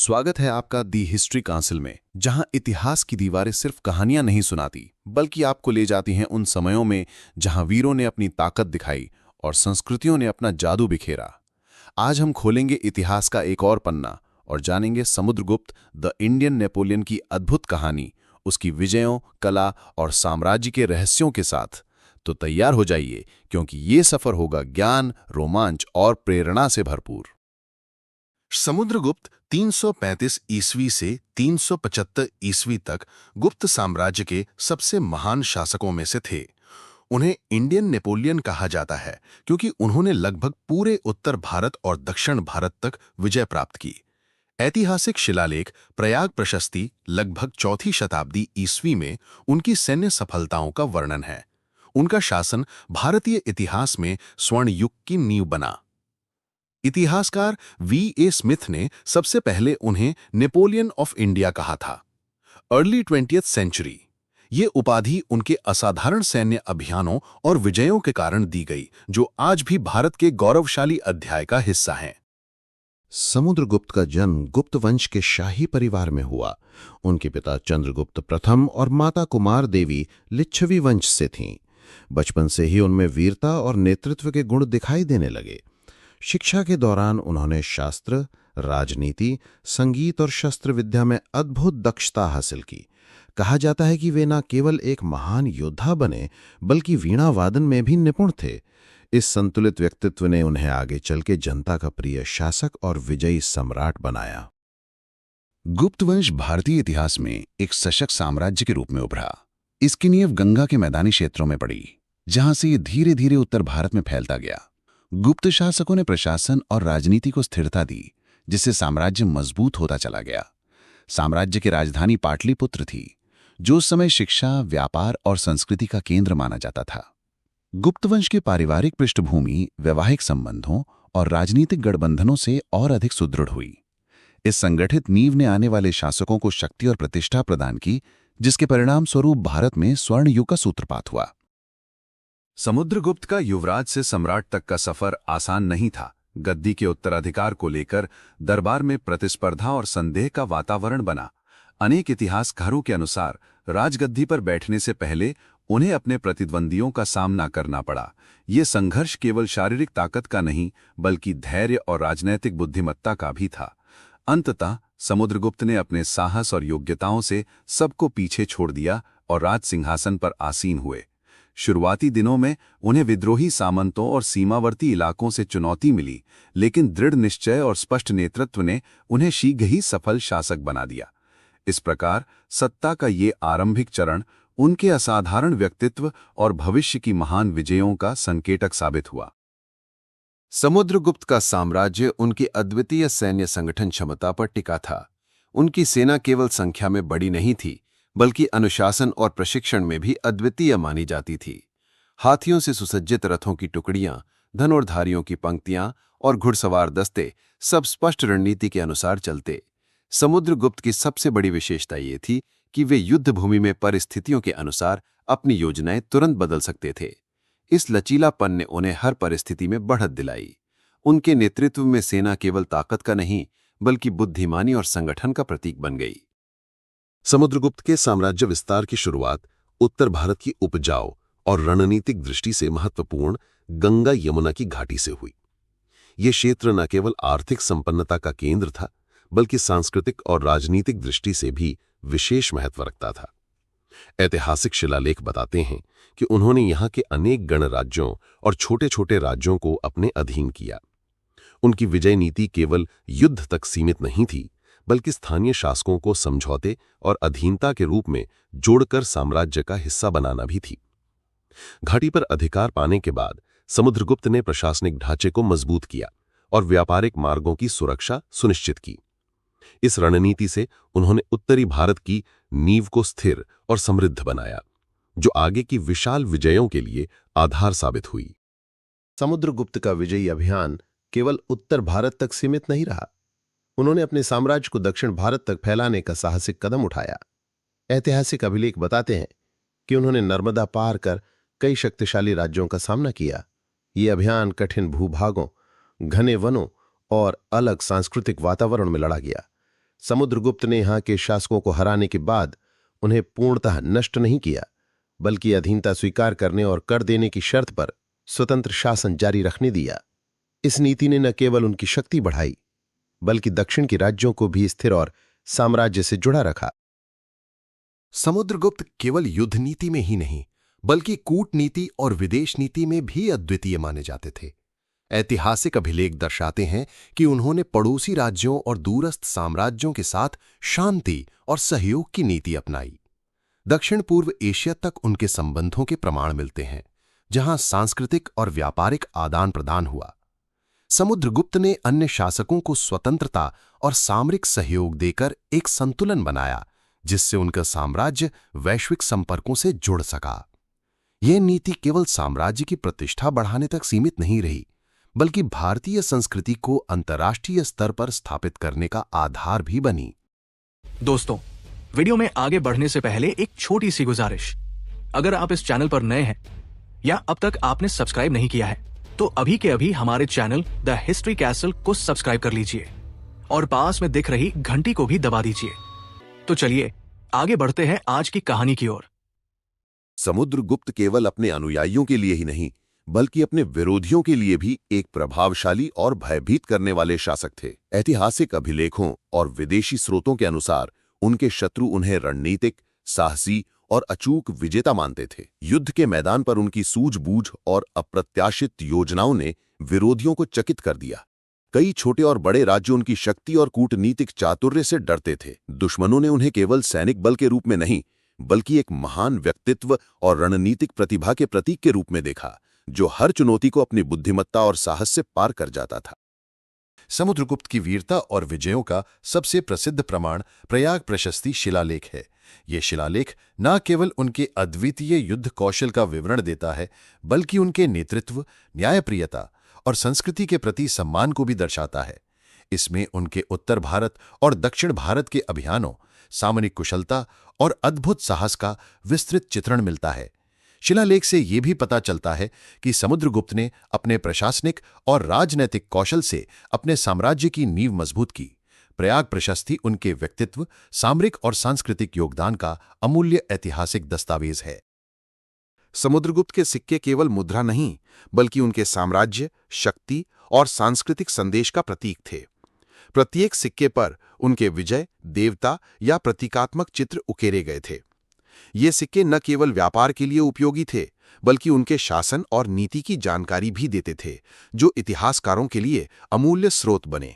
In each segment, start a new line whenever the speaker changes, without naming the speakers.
स्वागत है आपका दी हिस्ट्री काउंसिल में, जहां इतिहास की दीवारें सिर्फ कहानियां नहीं सुनाती बल्कि आपको ले जाती हैं उन समयों में जहां वीरों ने अपनी ताकत दिखाई और संस्कृतियों ने अपना जादू बिखेरा। आज हम खोलेंगे इतिहास का एक और पन्ना और जानेंगे समुद्रगुप्त द इंडियन नेपोलियन की अद्भुत कहानी, उसकी विजयों, कला और साम्राज्य के रहस्यों के साथ। तो तैयार हो जाइए, क्योंकि ये सफर होगा ज्ञान, रोमांच और प्रेरणा से भरपूर।
समुद्रगुप्त 335 ईस्वी से 375 ईस्वी तक गुप्त साम्राज्य के सबसे महान शासकों में से थे। उन्हें इंडियन नेपोलियन कहा जाता है क्योंकि उन्होंने लगभग पूरे उत्तर भारत और दक्षिण भारत तक विजय प्राप्त की। ऐतिहासिक शिलालेख प्रयाग प्रशस्ति लगभग चौथी शताब्दी ईस्वी में उनकी सैन्य सफलताओं का वर्णन है। उनका शासन भारतीय इतिहास में स्वर्ण युग की नींव बना। इतिहासकार V.A. स्मिथ ने सबसे पहले उन्हें नेपोलियन ऑफ इंडिया कहा था। अर्ली 20th सेंचुरी, ये उपाधि उनके असाधारण सैन्य अभियानों और विजयों के कारण दी गई, जो आज भी भारत के गौरवशाली अध्याय का हिस्सा हैं।
समुद्रगुप्त का जन्म गुप्त वंश के शाही परिवार में हुआ। उनके पिता चंद्रगुप्त प्रथम और माता कुमार देवी लिच्छवी वंश से थीं। बचपन से ही उनमें वीरता और नेतृत्व के गुण दिखाई देने लगे। शिक्षा के दौरान उन्होंने शास्त्र, राजनीति, संगीत और शस्त्र विद्या में अद्भुत दक्षता हासिल की। कहा जाता है कि वे न केवल एक महान योद्धा बने बल्कि वीणा वादन में भी निपुण थे। इस संतुलित व्यक्तित्व ने उन्हें आगे चल के जनता का प्रिय शासक और विजयी सम्राट बनाया।
गुप्त वंश भारतीय इतिहास में एक सशक्त साम्राज्य के रूप में उभरा। इसकी नींव गंगा के मैदानी क्षेत्रों में पड़ी, जहां से ये धीरे धीरे उत्तर भारत में फैलता गया। गुप्त शासकों ने प्रशासन और राजनीति को स्थिरता दी, जिससे साम्राज्य मजबूत होता चला गया। साम्राज्य की राजधानी पाटलिपुत्र थी, जो उस समय शिक्षा, व्यापार और संस्कृति का केंद्र माना जाता था। गुप्त वंश की पारिवारिक पृष्ठभूमि वैवाहिक संबंधों और राजनीतिक गठबंधनों से और अधिक सुदृढ़ हुई। इस संगठित नींव ने आने वाले शासकों को शक्ति और प्रतिष्ठा प्रदान की, जिसके परिणाम स्वरूप भारत में स्वर्ण युग का सूत्रपात हुआ। समुद्रगुप्त का युवराज से सम्राट तक का सफर आसान नहीं था। गद्दी के उत्तराधिकार को लेकर दरबार में प्रतिस्पर्धा और संदेह का वातावरण बना। अनेक इतिहासकारों के अनुसार राजगद्दी पर बैठने से पहले उन्हें अपने प्रतिद्वंदियों का सामना करना पड़ा। ये संघर्ष केवल शारीरिक ताकत का नहीं, बल्कि धैर्य और राजनैतिक बुद्धिमत्ता का भी था। अंततः समुद्रगुप्त ने अपने साहस और योग्यताओं से सबको पीछे छोड़ दिया और राज सिंहासन पर आसीन हुए। शुरुआती दिनों में उन्हें विद्रोही सामंतों और सीमावर्ती इलाकों से चुनौती मिली, लेकिन दृढ़ निश्चय और स्पष्ट नेतृत्व ने उन्हें शीघ्र ही सफल शासक बना दिया। इस प्रकार सत्ता का ये आरंभिक चरण उनके असाधारण व्यक्तित्व और भविष्य की महान विजयों का संकेतक साबित हुआ।
समुद्रगुप्त का साम्राज्य उनकी अद्वितीय सैन्य संगठन क्षमता पर टिका था। उनकी सेना केवल संख्या में बड़ी नहीं थी, बल्कि अनुशासन और प्रशिक्षण में भी अद्वितीय मानी जाती थी। हाथियों से सुसज्जित रथों की टुकड़ियां, धनुर्धारियों की पंक्तियां और घुड़सवार दस्ते सब स्पष्ट रणनीति के अनुसार चलते। समुद्रगुप्त की सबसे बड़ी विशेषता ये थी कि वे युद्ध भूमि में परिस्थितियों के अनुसार अपनी योजनाएं तुरंत बदल सकते थे। इस लचीलापन ने उन्हें हर परिस्थिति में बढ़त दिलाई। उनके नेतृत्व में सेना केवल ताकत का नहीं, बल्कि बुद्धिमानी और संगठन का प्रतीक बन गई।
समुद्रगुप्त के साम्राज्य विस्तार की शुरुआत उत्तर भारत की उपजाऊ और रणनीतिक दृष्टि से महत्वपूर्ण गंगा यमुना की घाटी से हुई। ये क्षेत्र न केवल आर्थिक संपन्नता का केंद्र था, बल्कि सांस्कृतिक और राजनीतिक दृष्टि से भी विशेष महत्व रखता था। ऐतिहासिक शिलालेख बताते हैं कि उन्होंने यहाँ के अनेक गणराज्यों और छोटे छोटे राज्यों को अपने अधीन किया। उनकी विजय नीति केवल युद्ध तक सीमित नहीं थी, बल्कि स्थानीय शासकों को समझौते और अधीनता के रूप में जोड़कर साम्राज्य का हिस्सा बनाना भी थी। घाटी पर अधिकार पाने के बाद समुद्रगुप्त ने प्रशासनिक ढांचे को मजबूत किया और व्यापारिक मार्गों की सुरक्षा सुनिश्चित की। इस रणनीति से उन्होंने उत्तरी भारत की नींव को स्थिर और समृद्ध बनाया, जो आगे की विशाल विजयों के लिए आधार साबित हुई।
समुद्रगुप्त का विजयी अभियान केवल उत्तर भारत तक सीमित नहीं रहा। उन्होंने अपने साम्राज्य को दक्षिण भारत तक फैलाने का साहसिक कदम उठाया। ऐतिहासिक अभिलेख बताते हैं कि उन्होंने नर्मदा पार कर कई शक्तिशाली राज्यों का सामना किया। ये अभियान कठिन भूभागों, घने वनों और अलग सांस्कृतिक वातावरण में लड़ा गया।
समुद्रगुप्त ने यहाँ के शासकों को हराने के बाद उन्हें पूर्णतः नष्ट नहीं किया, बल्कि अधीनता स्वीकार करने और कर देने की शर्त पर स्वतंत्र शासन जारी रखने दिया। इस नीति ने न केवल उनकी शक्ति बढ़ाई, बल्कि दक्षिण के राज्यों को भी स्थिर और साम्राज्य से जुड़ा रखा।
समुद्रगुप्त केवल युद्ध नीति में ही नहीं, बल्कि कूटनीति और विदेश नीति में भी अद्वितीय माने जाते थे। ऐतिहासिक अभिलेख दर्शाते हैं कि उन्होंने पड़ोसी राज्यों और दूरस्थ साम्राज्यों के साथ शांति और सहयोग की नीति अपनाई। दक्षिण पूर्व एशिया तक उनके संबंधों के प्रमाण मिलते हैं, जहां सांस्कृतिक और व्यापारिक आदान प्रदान हुआ। समुद्रगुप्त ने अन्य शासकों को स्वतंत्रता और सामरिक सहयोग देकर एक संतुलन बनाया, जिससे उनका साम्राज्य वैश्विक संपर्कों से जुड़ सका। यह नीति केवल साम्राज्य की प्रतिष्ठा बढ़ाने तक सीमित नहीं रही, बल्कि भारतीय संस्कृति को अंतर्राष्ट्रीय स्तर पर स्थापित करने का आधार भी बनी।
दोस्तों, वीडियो में आगे बढ़ने से पहले एक छोटी सी गुजारिश। अगर आप इस चैनल पर नए हैं या अब तक आपने सब्सक्राइब नहीं किया है, तो अभी के अभी हमारे चैनल द हिस्ट्री कैसल को सब्सक्राइब कर लीजिए और पास में दिख रही घंटी को भी दबा दीजिए। तो चलिए आगे बढ़ते हैं आज की कहानी की ओर।
समुद्रगुप्त केवल अपने अनुयायियों के लिए ही नहीं, बल्कि अपने विरोधियों के लिए भी एक प्रभावशाली और भयभीत करने वाले शासक थे। ऐतिहासिक अभिलेखों और विदेशी स्रोतों के अनुसार उनके शत्रु उन्हें रणनीतिक, साहसी और अचूक विजेता मानते थे। युद्ध के मैदान पर उनकी सूझबूझ और अप्रत्याशित योजनाओं ने विरोधियों को चकित कर दिया। कई छोटे और बड़े राज्य उनकी शक्ति और कूटनीतिक चातुर्य से डरते थे। दुश्मनों ने उन्हें केवल सैनिक बल के रूप में नहीं, बल्कि एक महान व्यक्तित्व और रणनीतिक प्रतिभा के प्रतीक के रूप में देखा, जो हर चुनौती को अपनी बुद्धिमत्ता और साहस से पार कर जाता था।
समुद्रगुप्त की वीरता और विजयों का सबसे प्रसिद्ध प्रमाण प्रयाग प्रशस्ति शिलालेख है। ये शिलालेख न केवल उनके अद्वितीय युद्ध कौशल का विवरण देता है, बल्कि उनके नेतृत्व, न्यायप्रियता और संस्कृति के प्रति सम्मान को भी दर्शाता है। इसमें उनके उत्तर भारत और दक्षिण भारत के अभियानों, सामरिक कुशलता और अद्भुत साहस का विस्तृत चित्रण मिलता है। शिलालेख से ये भी पता चलता है कि समुद्रगुप्त ने अपने प्रशासनिक और राजनैतिक कौशल से अपने साम्राज्य की नींव मजबूत की। प्रयाग प्रशस्ति उनके व्यक्तित्व, सामरिक और सांस्कृतिक योगदान का अमूल्य ऐतिहासिक दस्तावेज है। समुद्रगुप्त के सिक्के केवल मुद्रा नहीं, बल्कि उनके साम्राज्य, शक्ति और सांस्कृतिक संदेश का प्रतीक थे। प्रत्येक सिक्के पर उनके विजय, देवता या प्रतीकात्मक चित्र उकेरे गए थे। ये सिक्के न केवल व्यापार के लिए उपयोगी थे, बल्कि उनके शासन और नीति की जानकारी भी देते थे, जो इतिहासकारों के लिए अमूल्य स्रोत बने।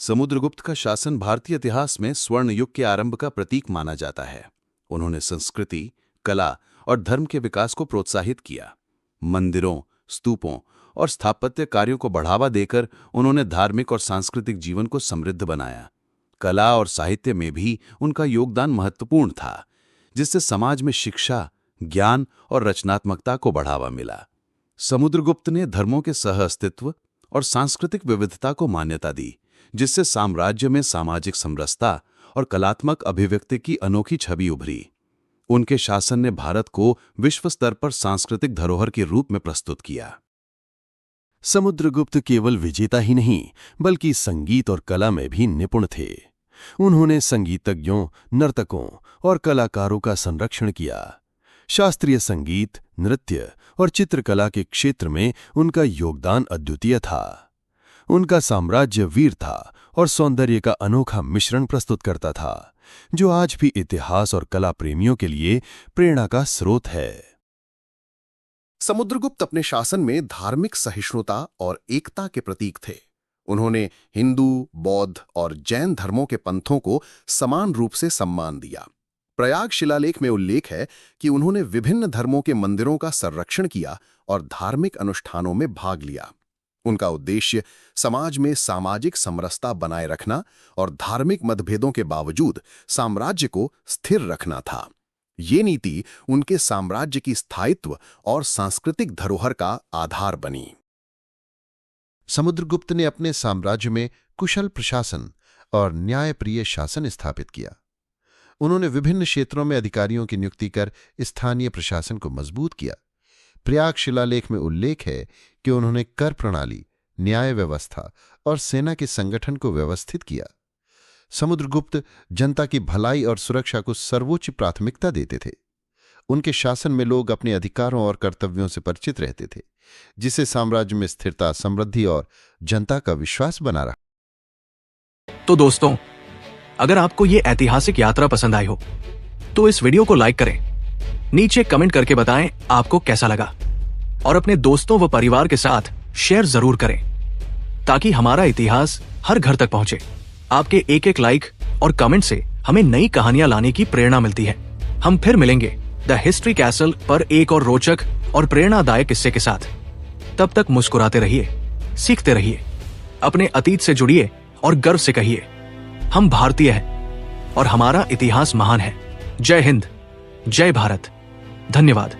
समुद्रगुप्त का शासन भारतीय इतिहास में स्वर्ण युग के आरंभ का प्रतीक माना जाता है। उन्होंने संस्कृति, कला और धर्म के विकास को प्रोत्साहित किया। मंदिरों, स्तूपों और स्थापत्य कार्यों को बढ़ावा देकर उन्होंने धार्मिक और सांस्कृतिक जीवन को समृद्ध बनाया। कला और साहित्य में भी उनका योगदान महत्वपूर्ण था, जिससे समाज में शिक्षा, ज्ञान और रचनात्मकता को बढ़ावा मिला। समुद्रगुप्त ने धर्मों के सहअस्तित्व और सांस्कृतिक विविधता को मान्यता दी, जिससे साम्राज्य में सामाजिक समरसता और कलात्मक अभिव्यक्ति की अनोखी छवि उभरी। उनके शासन ने भारत को विश्व स्तर पर सांस्कृतिक धरोहर के रूप में प्रस्तुत किया।
समुद्रगुप्त केवल विजेता ही नहीं, बल्कि संगीत और कला में भी निपुण थे। उन्होंने संगीतज्ञों, नर्तकों और कलाकारों का संरक्षण किया। शास्त्रीय संगीत, नृत्य और चित्रकला के क्षेत्र में उनका योगदान अद्वितीय था। उनका साम्राज्य वीरता और सौंदर्य का अनोखा मिश्रण प्रस्तुत करता था, जो आज भी इतिहास और कला प्रेमियों के लिए प्रेरणा का स्रोत है। समुद्रगुप्त अपने शासन में धार्मिक सहिष्णुता और एकता के प्रतीक थे। उन्होंने हिंदू, बौद्ध और जैन धर्मों के पंथों को समान रूप से सम्मान दिया। प्रयाग शिलालेख में उल्लेख है कि उन्होंने विभिन्न धर्मों के मंदिरों का संरक्षण किया और धार्मिक अनुष्ठानों में भाग लिया। उनका उद्देश्य समाज में सामाजिक समरसता बनाए रखना और धार्मिक मतभेदों के बावजूद साम्राज्य को स्थिर रखना था। ये नीति उनके साम्राज्य की स्थायित्व और सांस्कृतिक धरोहर का आधार बनी।
समुद्रगुप्त ने अपने साम्राज्य में कुशल प्रशासन और न्यायप्रिय शासन स्थापित किया। उन्होंने विभिन्न क्षेत्रों में अधिकारियों की नियुक्ति कर स्थानीय प्रशासन को मजबूत किया। प्रयाग शिलालेख में उल्लेख है कि उन्होंने कर प्रणाली, न्याय व्यवस्था और सेना के संगठन को व्यवस्थित किया।
समुद्रगुप्त जनता की भलाई और सुरक्षा को सर्वोच्च प्राथमिकता देते थे। उनके शासन में लोग अपने अधिकारों और कर्तव्यों से परिचित रहते थे, जिससे साम्राज्य में स्थिरता, समृद्धि और जनता का विश्वास बना रहा।
तो दोस्तों, अगर आपको ये ऐतिहासिक यात्रा पसंद आई हो तो इस वीडियो को लाइक करें, नीचे कमेंट करके बताएं आपको कैसा लगा, और अपने दोस्तों व परिवार के साथ शेयर जरूर करें ताकि हमारा इतिहास हर घर तक पहुंचे। आपके एक एक लाइक और कमेंट से हमें नई कहानियां लाने की प्रेरणा मिलती है। हम फिर मिलेंगे द हिस्ट्री कैसल पर एक और रोचक और प्रेरणादायक किस्से के साथ। तब तक मुस्कुराते रहिए, सीखते रहिए, अपने अतीत से जुड़िए और गर्व से कहिए, हम भारतीय हैं और हमारा इतिहास महान है। जय हिंद, जय भारत, धन्यवाद।